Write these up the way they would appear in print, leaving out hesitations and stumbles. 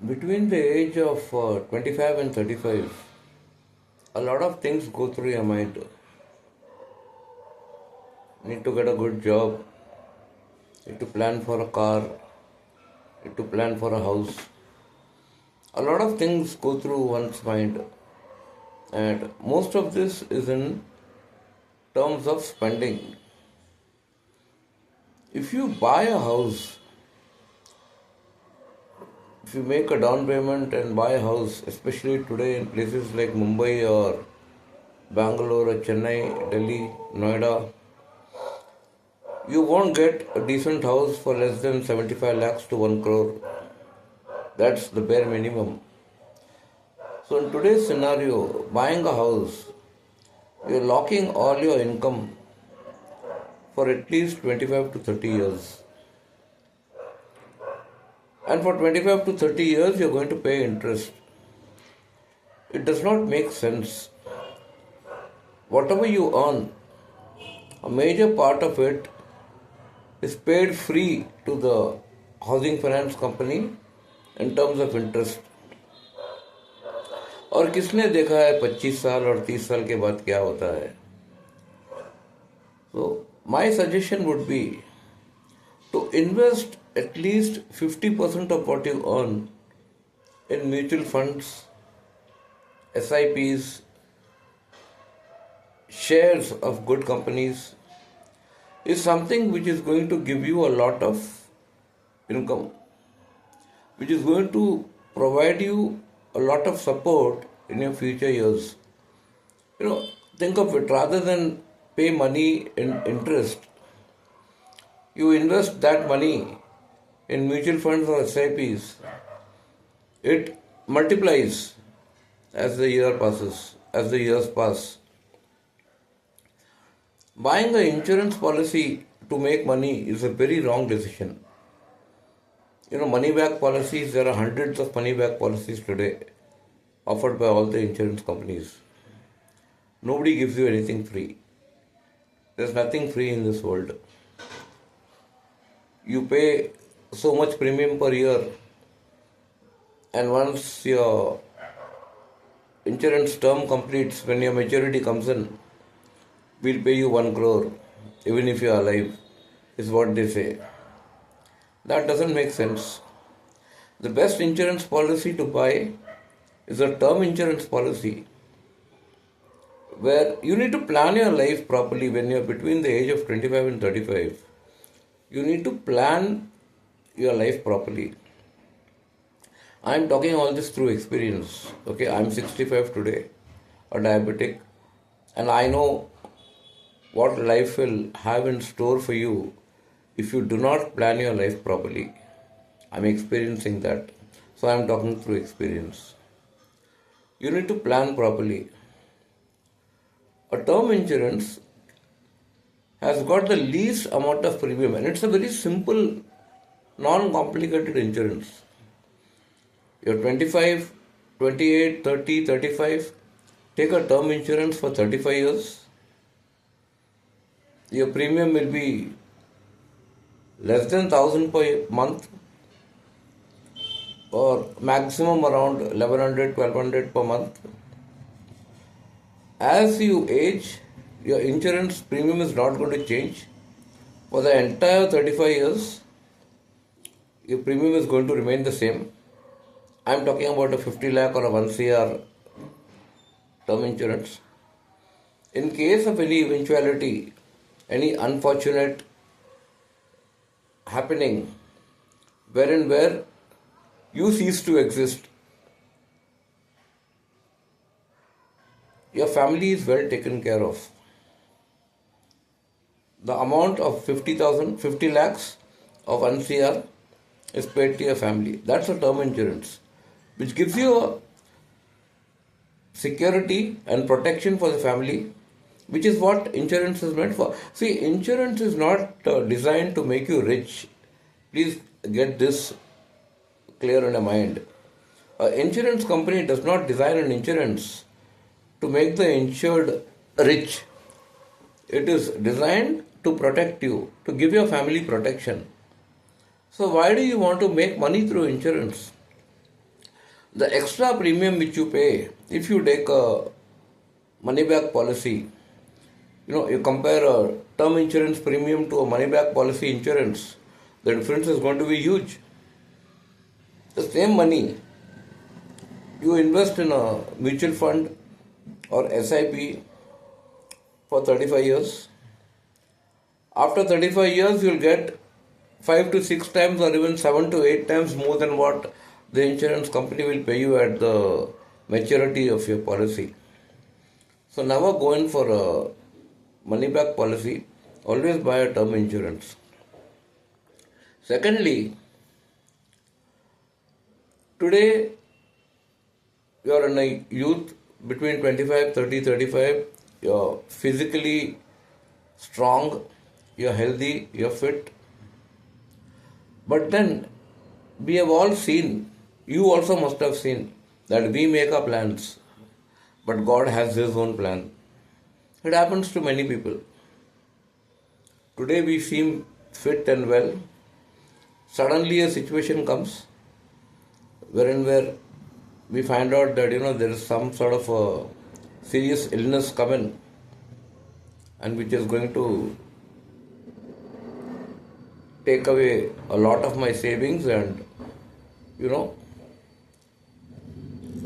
Between the age of 25 and 35, a lot of things go through your mind. Need to get a good job, need to plan for a car, need to plan for a house. A lot of things go through one's mind, and most of this is in terms of spending. If you buy a house, if you make a down payment and buy a house, especially today in places like Mumbai or Bangalore or Chennai, Delhi, Noida, you won't get a decent house for less than 75 lakhs to 1 crore. That's the bare minimum. So, in today's scenario, buying a house, you're locking all your income for at least 25 to 30 years. And for 25 to 30 years, you're going to pay interest. It does not make sense. Whatever you earn, a major part of it is paid free to the housing finance company in terms of interest. और किसने देखा है 25 साल और 30 साल के बाद क्या होता है? So my suggestion would be to invest at least 50% of what you earn in mutual funds, SIPs, shares of good companies is something which is going to give you a lot of income, which is going to provide you a lot of support in your future years. Think of it, rather than pay money in interest, you invest that money in mutual funds or SIPs. It multiplies as the years pass. Buying an insurance policy to make money is a very wrong decision. Money back policies, there are hundreds of money back policies today offered by all the insurance companies. Nobody gives you anything free. There's nothing free in this world. You pay so much premium per year, and once your insurance term completes, when your maturity comes in, we'll pay you 1 crore, even if you're alive, is what they say. That doesn't make sense. The best insurance policy to buy is a term insurance policy where you need to plan your life properly when you're between the age of 25 and 35. You need to plan your life properly. I'm talking all this through experience. Okay, I'm 65 today, a diabetic, and I know what life will have in store for you if you do not plan your life properly. I'm experiencing that. So I'm talking through experience. You need to plan properly. A term insurance has got the least amount of premium, and it's a very simple, non-complicated insurance. You're 25, 28, 30, 35, take a term insurance for 35 years. Your premium will be less than 1,000 per month, or maximum around 1,100, 1,200 per month. As you age, your insurance premium is not going to change. For the entire 35 years, your premium is going to remain the same. I'm talking about a 50 lakh or a 1 CR term insurance. In case of any eventuality, any unfortunate happening, where you cease to exist, your family is well taken care of. The amount of 50 lakhs of 1 CR is paid to your family. That's a term insurance, which gives you a security and protection for the family, which is what insurance is meant for. See, insurance is not designed to make you rich. Please get this clear in your mind. An insurance company does not design an insurance to make the insured rich. It is designed to protect you, to give your family protection. So why do you want to make money through insurance? The extra premium which you pay, if you take a money back policy, you compare a term insurance premium to a money back policy insurance, the difference is going to be huge. The same money you invest in a mutual fund or SIP for 35 years. After 35 years, you'll get 5 to 6 times or even 7 to 8 times more than what the insurance company will pay you at the maturity of your policy. So never go in for a money back policy, always buy a term insurance. Secondly, today you are in a youth between 25, 30, 35, you're physically strong, you're healthy, you're fit. But then we have all seen, you also must have seen, that we make our plans, but God has His own plan. It happens to many people. Today we seem fit and well. Suddenly a situation comes where we find out that there is some sort of a serious illness coming, and which is going to take away a lot of my savings and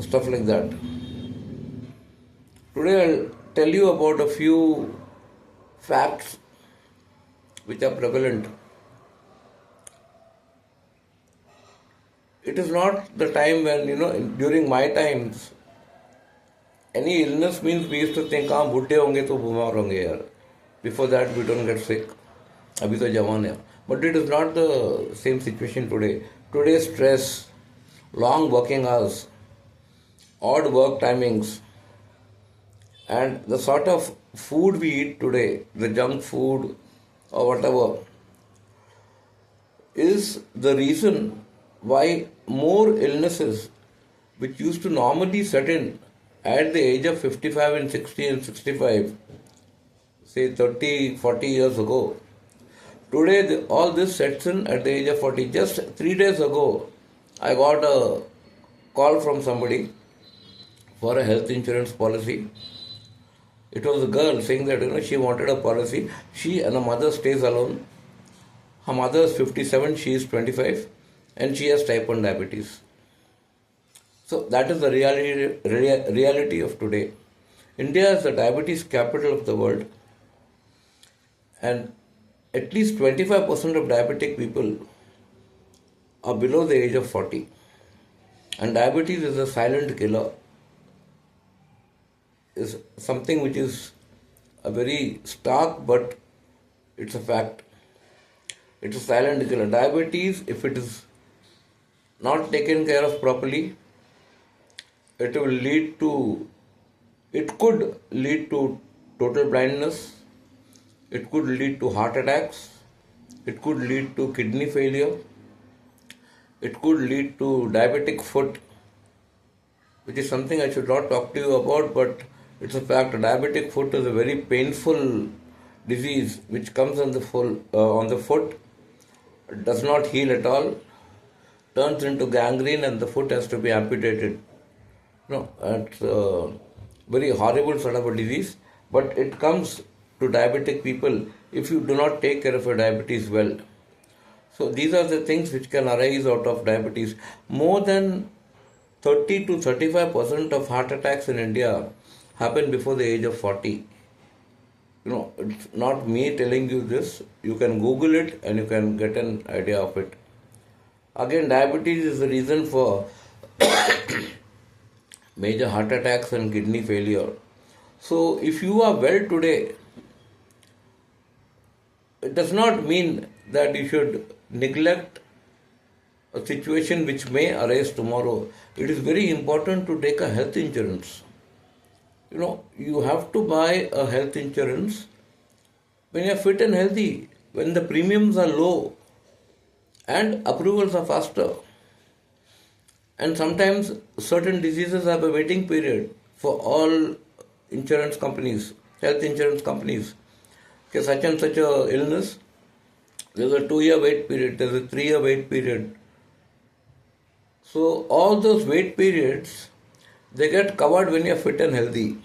stuff like that. Today I'll tell you about a few facts which are prevalent. It is not the time when, during my times, any illness means we used to think, बुड्ढे होंगे तो बीमार होंगे यार. Before that, we don't get sick. अभी तो जवान है. But it is not the same situation today. Today, stress, long working hours, odd work timings, and the sort of food we eat today, the junk food or whatever, is the reason why more illnesses which used to normally set in at the age of 55 and 60 and 65, say 30, 40 years ago, today all this sets in at the age of 40. Just 3 days ago, I got a call from somebody for a health insurance policy. It was a girl saying that she wanted a policy. She and her mother stays alone. Her mother is 57, she is 25, and she has type 1 diabetes. So that is the reality of today. India is the diabetes capital of the world, and at least 25% of diabetic people are below the age of 40. And diabetes is a silent killer. Is something which is a very stark, but it's a fact. It's a silent killer. Diabetes, if it is not taken care of properly, it could lead to total blindness, it could lead to heart attacks, it could lead to kidney failure, it could lead to diabetic foot, which is something I should not talk to you about, but it's a fact. Diabetic foot is a very painful disease which comes on the foot. It does not heal at all, turns into gangrene, and the foot has to be amputated. It's a very horrible sort of a disease, but it comes to diabetic people if you do not take care of your diabetes well. So these are the things which can arise out of diabetes. More than 30 to 35% of heart attacks in India happen before the age of 40. It's not me telling you this. You can Google it and you can get an idea of it. Again, diabetes is the reason for major heart attacks and kidney failure. So if you are well today, it does not mean that you should neglect a situation which may arise tomorrow. It is very important to take a health insurance. You have to buy a health insurance when you are fit and healthy, when the premiums are low and approvals are faster. And sometimes certain diseases have a waiting period for all insurance companies, health insurance companies. Okay, such and such a illness, there's a 2-year wait period, there's a 3-year wait period. So all those wait periods, they get covered when you're fit and healthy.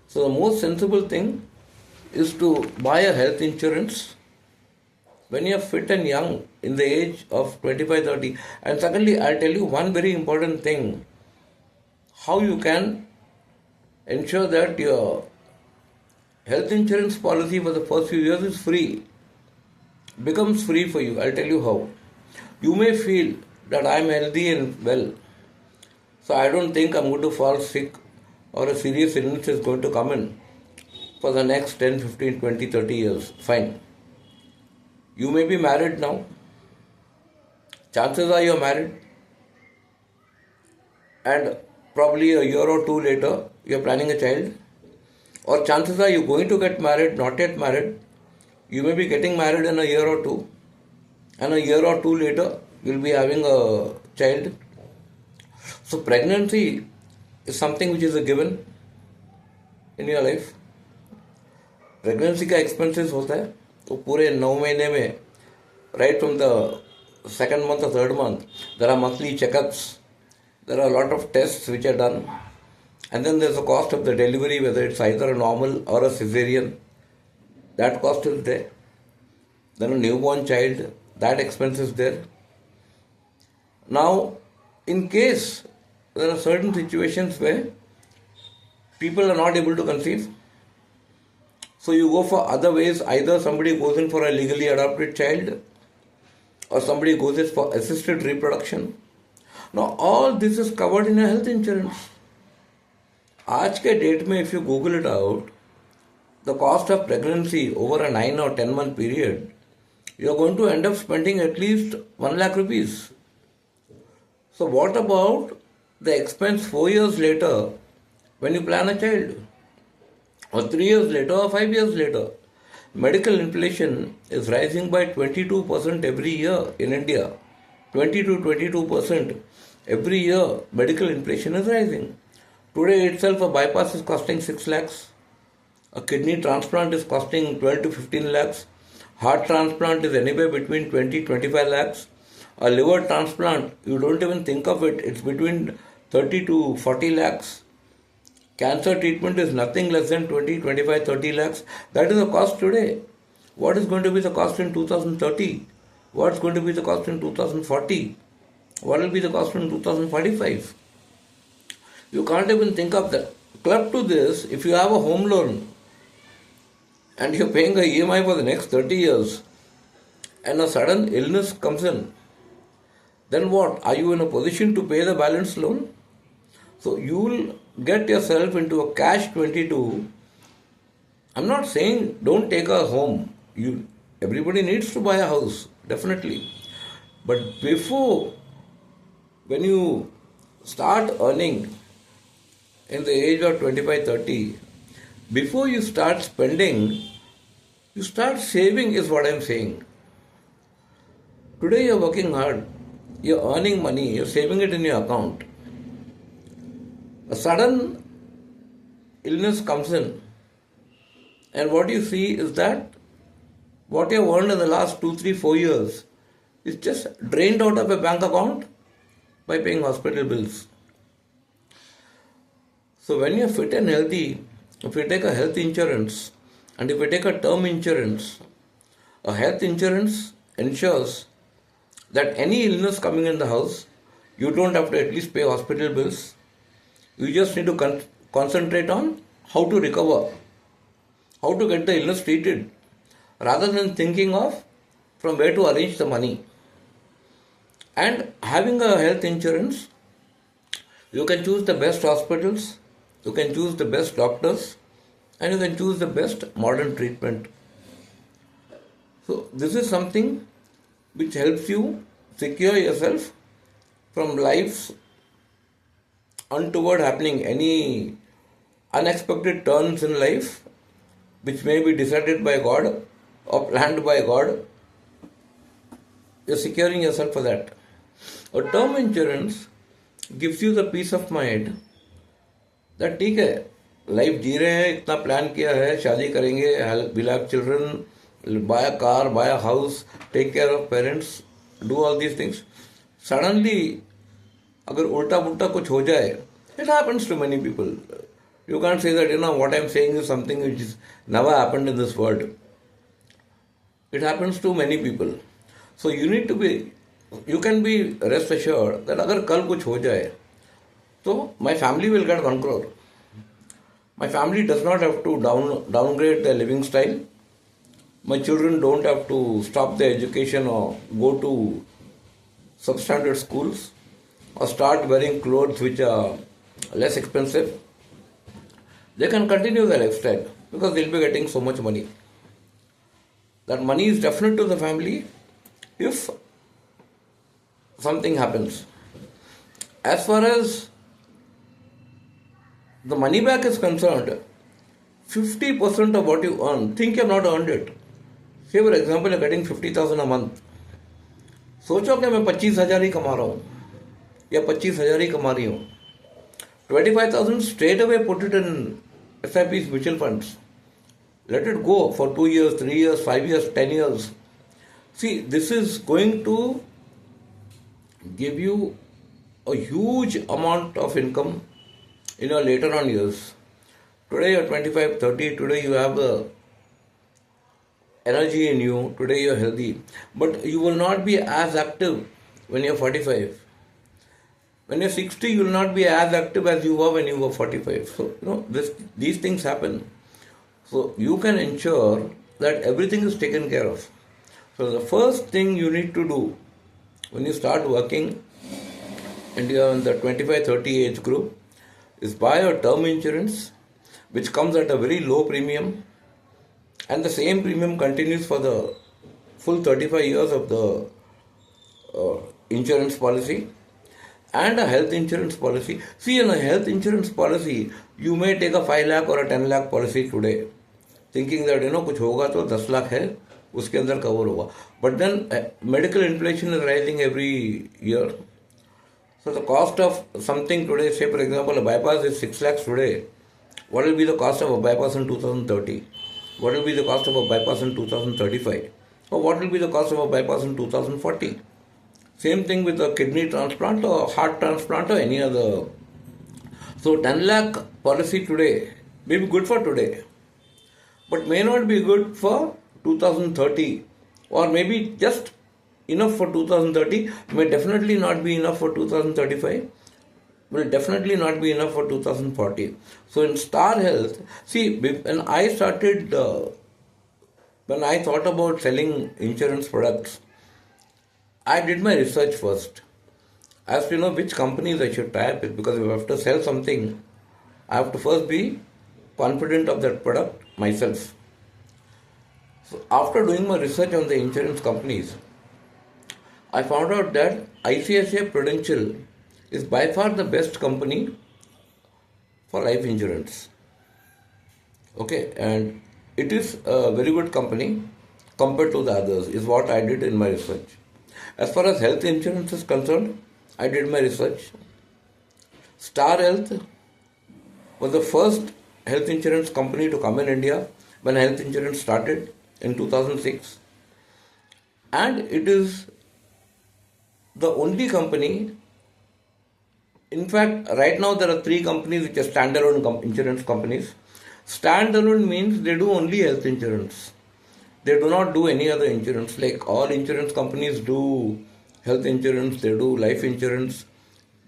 So the most sensible thing is to buy a health insurance when you're fit and young in the age of 25, 30. And secondly, I'll tell you one very important thing, how you can ensure that your health insurance policy for the first few years is free, becomes free for you. I'll tell you how. You may feel that I'm healthy and well, so I don't think I'm going to fall sick or a serious illness is going to come in for the next 10, 15, 20, 30 years. Fine. You may be married now. Chances are you're married. And probably a year or two later, you're planning a child. Or chances are you're going to get married, not yet married. You may be getting married in a year or two. And a year or two later, you'll be having a child. So pregnancy is something which is a given in your life. Pregnancy का expenses होता है तो पूरे 9 महीने में right from the second month or third month there are monthly checkups, there are a lot of tests which are done, and then there's the cost of the delivery, whether it's either a normal or a cesarean, that cost is there. Then a newborn child, that expense is there. Now in case there are certain situations where people are not able to conceive, so you go for other ways. Either somebody goes in for a legally adopted child or somebody goes in for assisted reproduction. Now all this is covered in a health insurance. आज के date में if you Google it out, the cost of pregnancy over a 9 or 10 month period, you are going to end up spending at least 1 lakh rupees. So what about the expense 4 years later when you plan a child? Or 3 years later or 5 years later? Medical inflation is rising by 22% every year in India. 20 to 22% every year medical inflation is rising. Today itself a bypass is costing 6 lakhs. A kidney transplant is costing 12 to 15 lakhs. Heart transplant is anywhere between 20 to 25 lakhs. A liver transplant, you don't even think of it, it's between 30 to 40 lakhs. Cancer treatment is nothing less than 20, 25, 30 lakhs. That is the cost today. What is going to be the cost in 2030? What's going to be the cost in 2040? What will be the cost in 2045? You can't even think of that. Club to this, if you have a home loan and you're paying a EMI for the next 30 years and a sudden illness comes in, then what? Are you in a position to pay the balance loan? So you will get yourself into a catch-22. I'm not saying don't take a home. Everybody needs to buy a house, definitely. But when you start earning in the age of 25, 30, before you start spending, you start saving is what I'm saying. Today you're working hard, you're earning money, you're saving it in your account. A sudden illness comes in, and what you see is that what you have earned in the last 2, 3, 4 years is just drained out of a bank account by paying hospital bills. So when you're fit and healthy, if you take a health insurance and if you take a term insurance, a health insurance ensures that any illness coming in the house, you don't have to at least pay hospital bills. You just need to concentrate on how to recover, how to get the illness treated, rather than thinking of from where to arrange the money. And having a health insurance, you can choose the best hospitals, you can choose the best doctors, and you can choose the best modern treatment. So this is something which helps you secure yourself from life's untoward happening, any unexpected turns in life which may be decided by God or planned by God. You're securing yourself for that. A term insurance gives you the peace of mind that ठीक है, life जी रहे हैं, इतना plan किया है, शादी करेंगे, we'll have children, buy a car, buy a house, take care of parents, do all these things. Suddenly अगर उल्टा पुल्टा कुछ हो जाए, it happens to many people. You can't say that, what I'm saying is something which is never happened in this world. It happens to many people. So you can be rest assured that अगर कल कुछ हो जाए, तो my family will get 1 crore. My family does not have to downgrade their living style. My children don't have to stop their education or go to substandard schools or start wearing clothes which are less expensive. They can continue their lifestyle because they'll be getting so much money. That money is definite to the family if something happens. As far as the money back is concerned, 50% of what you earn, think you have not earned it. Say for example, you're getting 50,000 a month. सोचो कि मैं 25,000 ही कमा रहा हूँ या 25,000 ही कमा रही हूँ. 25,000 straight away put it in SIPs, mutual funds. Let it go for 2 years, 3 years, 5 years, 10 years. See, this is going to give you a huge amount of income in your later on years. Today you're 25, 30, today you have the energy in you, today you're healthy, but you will not be as active when you're 45. When you're 60, you will not be as active as you were when you were 45. So, these things happen. So, you can ensure that everything is taken care of. So, the first thing you need to do when you start working and you're in the 25-30 age group is buy a term insurance which comes at a very low premium, and the same premium continues for the full 35 years of the insurance policy, and a health insurance policy. See, in a health insurance policy, you may take a 5 lakh or a 10 lakh policy today, thinking that कुछ होगा तो 10 लाख है उसके अंदर cover होगा. But then medical inflation is rising every year. So the cost of something today, say for example a bypass is 6 lakhs today. What will be the cost of a bypass in 2030? What will be the cost of a bypass in 2035? Or what will be the cost of a bypass in 2040? Same thing with a kidney transplant or heart transplant or any other. So 10 lakh policy today may be good for today, but may not be good for 2030, or maybe just enough for 2030, may definitely not be enough for 2035, will definitely not be enough for 2040. So in Star Health, see, when I thought about selling insurance products, I did my research first as to know which companies I should tie up with, because if I have to sell something, I have to first be confident of that product myself. So after doing my research on the insurance companies, I found out that ICICI Prudential is by far the best company for life insurance. Okay, and it is a very good company compared to the others, is what I did in my research. As far as health insurance is concerned, I did my research. Star Health was the first health insurance company to come in India when health insurance started in 2006. And it is the only company, in fact, right now there are 3 companies which are standalone insurance companies. Standalone means they do only health insurance. They do not do any other insurance. Like all insurance companies do health insurance, they do life insurance,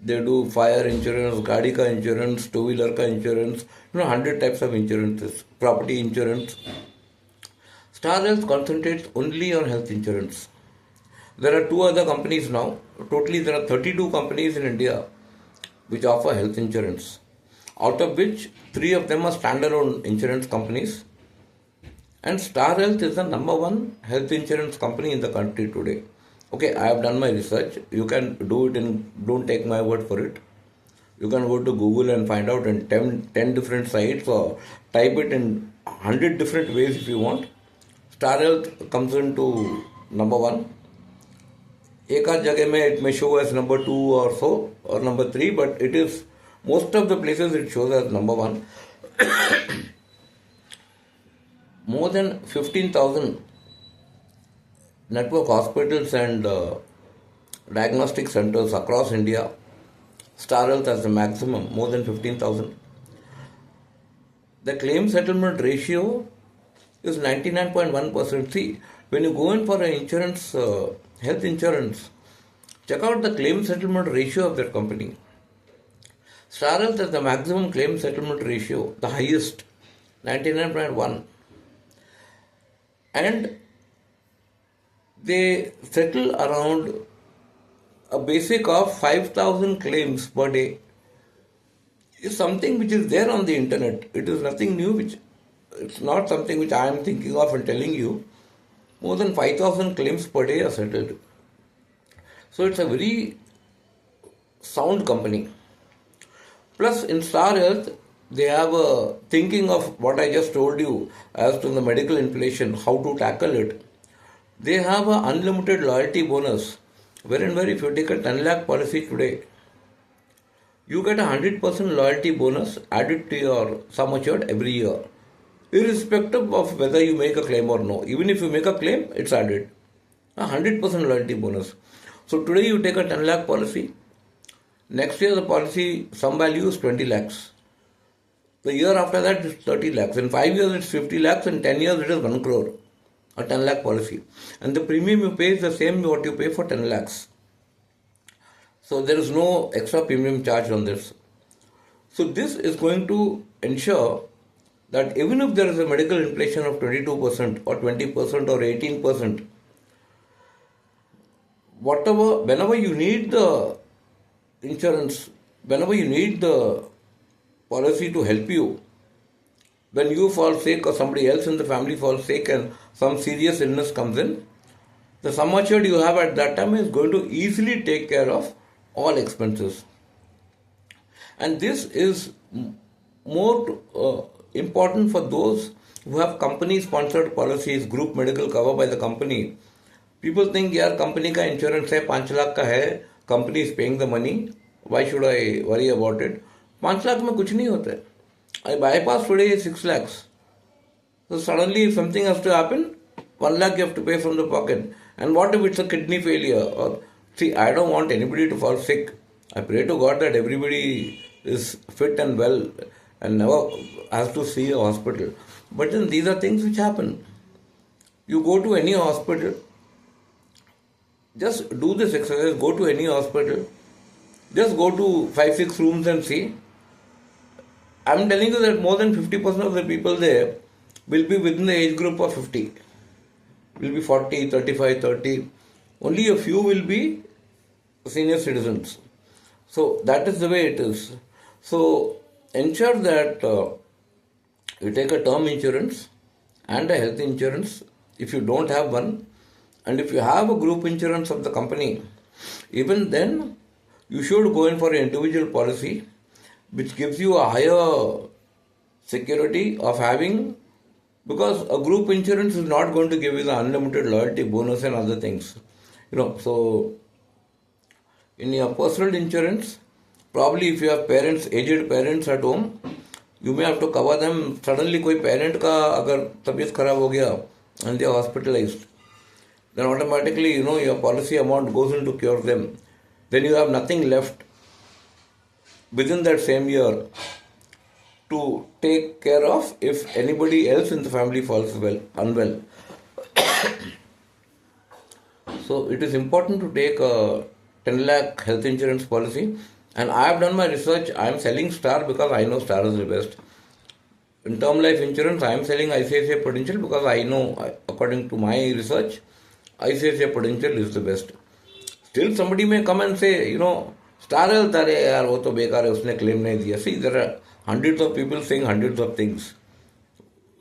they do fire insurance, gaadi ka insurance, two-wheeler ka insurance, 100 types of insurances, property insurance. Star Health concentrates only on health insurance. There are 2 other companies now. Totally there are 32 companies in India which offer health insurance, out of which 3 of them are standalone insurance companies. And Star Health is the number 1 health insurance company in the country today. Okay, I have done my research. You can do it don't take my word for it. You can go to Google and find out in 10 different sites, or type it in 100 different ways if you want. Star Health comes into number 1. एक आध जगह में it may show as number 2 or so, or number 3, but it is, most of the places it shows as number 1. More than 15,000 network hospitals and diagnostic centers across India Star Health has the maximum, more than 15,000. The claim settlement ratio is 99.1%. See, when you go in for an insurance, health insurance, check out the claim settlement ratio of that company. Star Health has the maximum claim settlement ratio, the highest, 99.1. And they settle around a basic of 5,000 claims per day. Is something which is there on the internet. It is nothing new, it's not something which I am thinking of and telling you. More than 5,000 claims per day are settled. So it's a very sound company. Plus in Star Health, they have a thinking of what I just told you as to the medical inflation, how to tackle it. They have an unlimited loyalty bonus, wherein if you take a 10 lakh policy today, you get a 100% loyalty bonus added to your sum assured every year, irrespective of whether you make a claim or no. Even if you make a claim, it's added. A 100% loyalty bonus. So today you take a 10 lakh policy. Next year the policy sum value is 20 lakhs. The year after that it's 30 lakhs. In 5 years it's 50 lakhs. In 10 years it is 1 crore. A 10 lakh policy. And the premium you pay is the same what you pay for 10 lakhs. So there is no extra premium charge on this. So this is going to ensure that even if there is a medical inflation of 22% or 20% or 18%, whenever you need the insurance, whenever you need the policy to help you, when you fall sick or somebody else in the family falls sick and some serious illness comes in, the sum assured you have at that time is going to easily take care of all expenses. And this is more important for those who have company sponsored policies, group medical cover by the company. People think, yeah, company ka insurance hai, 5 lakh ka hai, company is paying the money, why should I worry about it? 5 lakh mein kuch nahi hota hai. I bypass today 6 lakhs. So suddenly if something has to happen, 1 lakh you have to pay from the pocket. And what if it's a kidney failure? Or see, I don't want anybody to fall sick. I pray to God that everybody is fit and well and never has to see a hospital. But then these are things which happen. You go to any hospital, just do this exercise, go to any hospital, just go to 5-6 rooms and see. I'm telling you that more than 50% of the people there will be within the age group of 50. Will be 40, 35, 30. Only a few will be senior citizens. So that is the way it is. So ensure that you take a term insurance and a health insurance if you don't have one. And if you have a group insurance of the company, even then you should go in for an individual policy which gives you a higher security of having, because a group insurance is not going to give you the unlimited loyalty bonus and other things. So in your personal insurance, probably if you have parents, aged parents at home, you may have to cover them. Suddenly कोई parent का अगर तबीयत खराब हो गया and they are hospitalized, then automatically your policy amount goes in to cure them. Then you have nothing left within that same year to take care of if anybody else in the family falls unwell. So it is important to take a 10 lakh health insurance policy. And I have done my research. I am selling Star because I know Star is the best. In term life insurance, I am selling ICICI Prudential because I know, according to my research, ICICI Prudential is the best. Still somebody may come and say, Star Health, अरे यार वो तो बेकार है, उसने claim नहीं दिया. See, there are hundreds of people saying hundreds of things.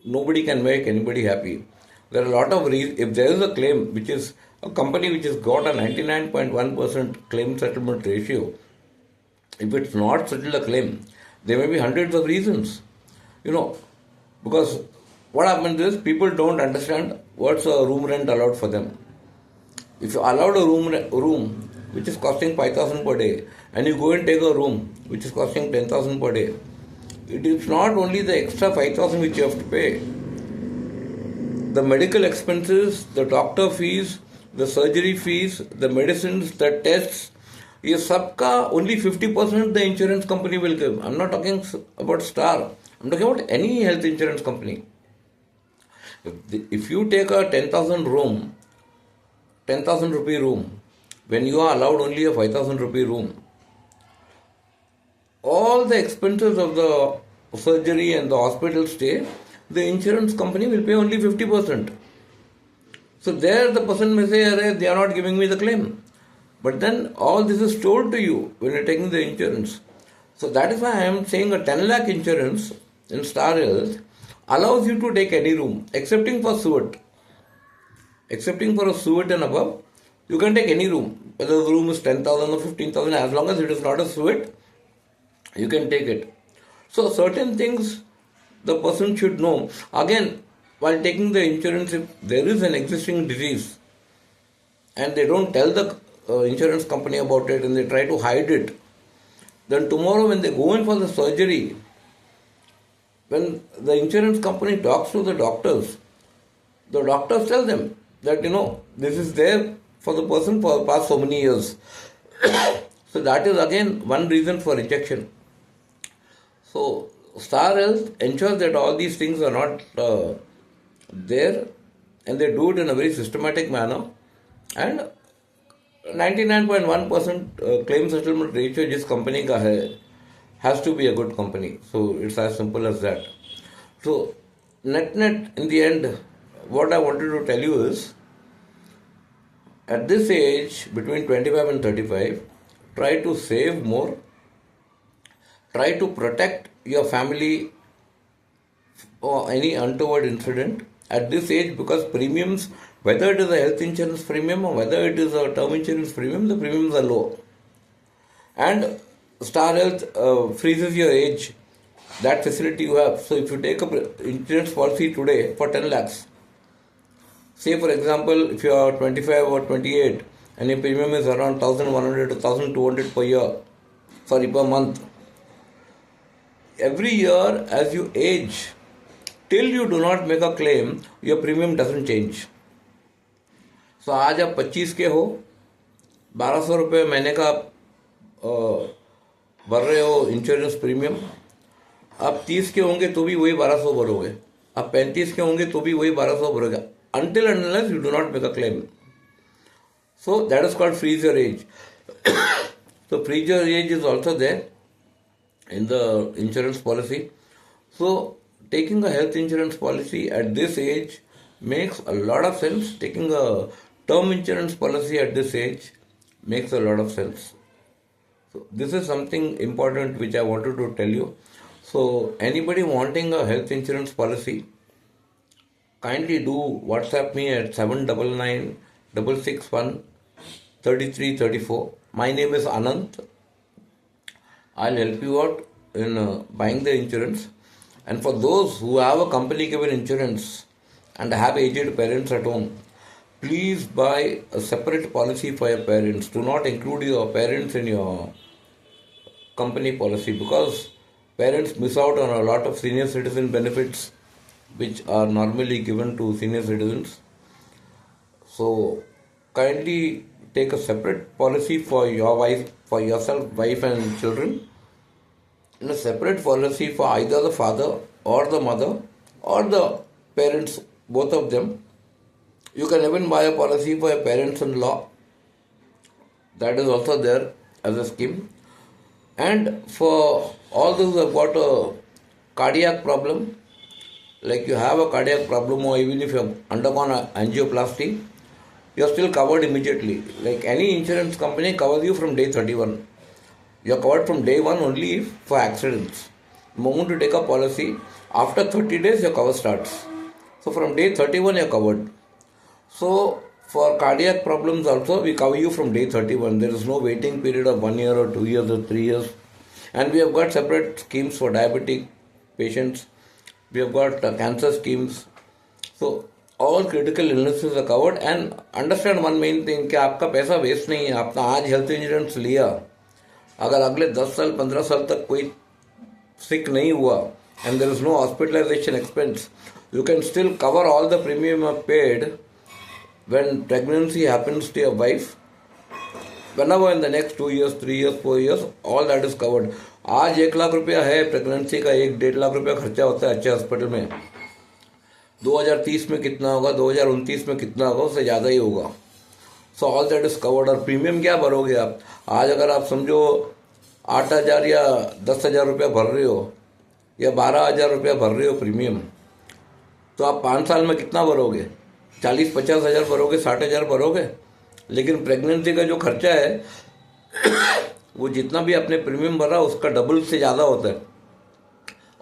Nobody can make anybody happy. There are a lot of reasons. If there is a claim, which is a company which has got a 99.1% claim settlement ratio, if it's not settled a claim, there may be hundreds of reasons. Because what happens is people don't understand what's a room rent allowed for them. If you allowed a room which is costing 5,000 per day, and you go and take a room which is costing 10,000 per day, it is not only the extra 5,000 which you have to pay. The medical expenses, the doctor fees, the surgery fees, the medicines, the tests, ये सबका only 50% the insurance company will give. I'm not talking about Star. I'm talking about any health insurance company. If you take a 10,000 rupee room, when you are allowed only a 5,000 rupee room, all the expenses of the surgery and the hospital stay, the insurance company will pay only 50%. So there the person may say, "Arey, they are not giving me the claim." But then all this is told to you when you're taking the insurance. So that is why I am saying a 10 lakh insurance in Star Health allows you to take any room, excepting for suite. Excepting for a suite and above, you can take any room. Whether the room is 10,000 or 15,000, as long as it is not a suite, you can take it. So certain things the person should know. Again, while taking the insurance, if there is an existing disease and they don't tell the insurance company about it and they try to hide it, then tomorrow when they go in for the surgery, when the insurance company talks to the doctors tell them that this is there for the person for the past so many years. So that is again one reason for rejection. So Star Health ensures that all these things are not there, and they do it in a very systematic manner, and 99.1% claim settlement ratio जिस company का है has to be a good company. So it's as simple as that. So net in the end, what I wanted to tell you is, at this age between 25 and 35, try to save more, try to protect your family or any untoward incident at this age, because premiums, whether it is a health insurance premium or whether it is a term insurance premium, the premiums are low. And Star Health freezes your age, that facility you have. So if you take a insurance policy today for 10 lakhs, say for example, if you are 25 or 28 and your premium is around 1,100 to 1,200 per month, every year as you age, till you do not make a claim, your premium doesn't change. So आज आप 25 के हो, 1,200 रुपये महीने का भर रहे हो इंश्योरेंस प्रीमियम. आप 30 के होंगे तो भी वही 1,200 भरोगे, आप 35 के होंगे तो भी वही 1,200 भरोगे, until and unless you do not make a claim. So that is called freeze your age. So freeze your age is also there in the insurance policy. So taking a health insurance policy at this age makes a lot of sense. Taking a term insurance policy at this age makes a lot of sense. So this is something important which I wanted to tell you. So anybody wanting a health insurance policy, kindly do WhatsApp me at 799 661 3334. My name is Anant. I'll help you out in buying the insurance. And for those who have a company given insurance and have aged parents at home, please buy a separate policy for your parents. Do not include your parents in your company policy, because parents miss out on a lot of senior citizen benefits which are normally given to senior citizens. So kindly take a separate policy for your wife, for yourself, wife and children, and a separate policy for either the father or the mother or the parents, both of them. You can even buy a policy for your parents-in-law. That is also there as a scheme. And for all those who have got a cardiac problem, like you have a cardiac problem, or even if you have undergone an angioplasty, you are still covered immediately. Like any insurance company covers you from day 31. You are covered from day 1 only for accidents. The moment you take a policy, after 30 days your cover starts. So from day 31 you are covered. So for cardiac problems also, we cover you from day 31. There is no waiting period of 1 year or 2 years or 3 years. And we have got separate schemes for diabetic patients. We have got cancer schemes. So all critical illnesses are covered. And understand one main thing, कि आपका पैसा waste नहीं है. आपने आज health insurance लिया, अगर अगले 10 साल 15 साल तक कोई sick नहीं हुआ and there is no hospitalization expense, you can still cover all the premium you have paid when pregnancy happens to your wife, whenever in the next 2 years, 3 years, 4 years, all that is covered. आज 1 लाख रुपया है pregnancy का, 1-1.5 लाख रुपया खर्चा होता है अच्छे hospital में. 2030 में कितना होगा, 2029 में कितना होगा, उससे ज़्यादा ही होगा. So all that is covered. और प्रीमियम क्या भरोगे आप? आज अगर आप समझो 8,000 या 10,000 रुपया भर रहे हो या 12,000 रुपया भर रहे हो प्रीमियम, तो आप 5 साल में कितना भरोगे? 40-50 हज़ार भरोगे, 60,000 भरोगे. लेकिन प्रेगनेंसी का जो खर्चा है वो जितना भी आपने प्रीमियम भरा उसका डबल से ज़्यादा होता है.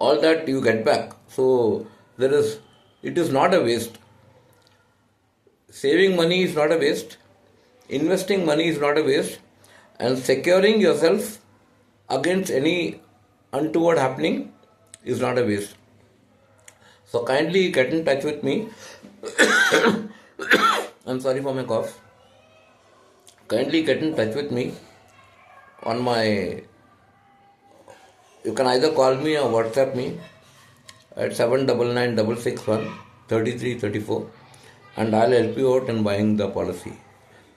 All that you get back. So there is, it is not a waste. Saving money is not a waste. Investing money is not a waste. And securing yourself against any untoward happening is not a waste. So kindly get in touch with me. I'm sorry for my cough. Kindly get in touch with me on my, you can either call me or WhatsApp me at 799966133334, and I'll help you out in buying the policy.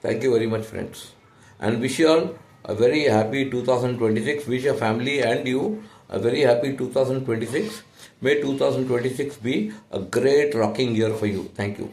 Thank you very much, friends, and wish you all a very happy 2026. Wish your family and you a very happy 2026. May 2026 be a great rocking year for you. Thank you.